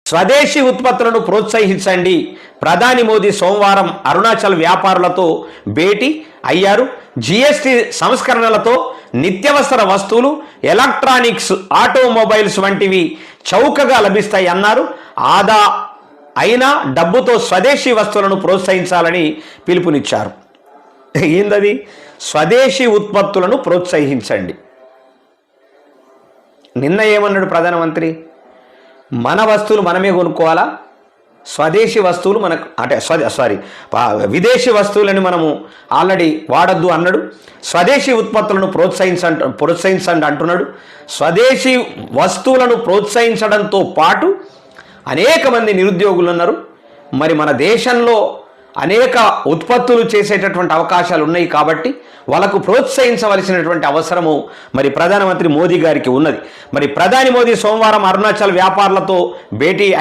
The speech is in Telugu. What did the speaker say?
స్వదేశీ ఉత్పత్తులను ప్రోత్సహించండి. ప్రధాని మోదీ సోమవారం అరుణాచల్ వ్యాపారులతో భేటీ అయ్యారు. జీఎస్టీ సంస్కరణలతో నిత్యావసర వస్తువులు, ఎలక్ట్రానిక్స్, ఆటోమొబైల్స్ వంటివి చౌకగా లభిస్తాయి అన్నారు. ఆదా అయిన డబ్బుతో స్వదేశీ వస్తువులను ప్రోత్సహించాలని పిలుపునిచ్చారు. ఏందది? స్వదేశీ ఉత్పత్తులను ప్రోత్సహించండి. నిన్న ఏమన్నాడు ప్రధానమంత్రి? మన వస్తువులు మనమే కొనుక్కోవాలా, స్వదేశీ వస్తువులు మనకు అంటే విదేశీ వస్తువులని మనము ఆల్రెడీ వాడద్దు అన్నాడు. స్వదేశీ ఉత్పత్తులను ప్రోత్సహించండి అంటున్నాడు. స్వదేశీ వస్తువులను ప్రోత్సహించడంతో పాటు అనేక మంది నిరుద్యోగులు ఉన్నారు. మరి మన దేశంలో అనేక ఉత్పత్తులు చేసేటటువంటి అవకాశాలు ఉన్నాయి కాబట్టి వాళ్ళకు ప్రోత్సహించవలసినటువంటి అవసరము మరి ప్రధానమంత్రి మోదీ గారికి ఉన్నది. మరి ప్రధాని మోదీ సోమవారం అరుణాచల్ వ్యాపారులతో భేటీ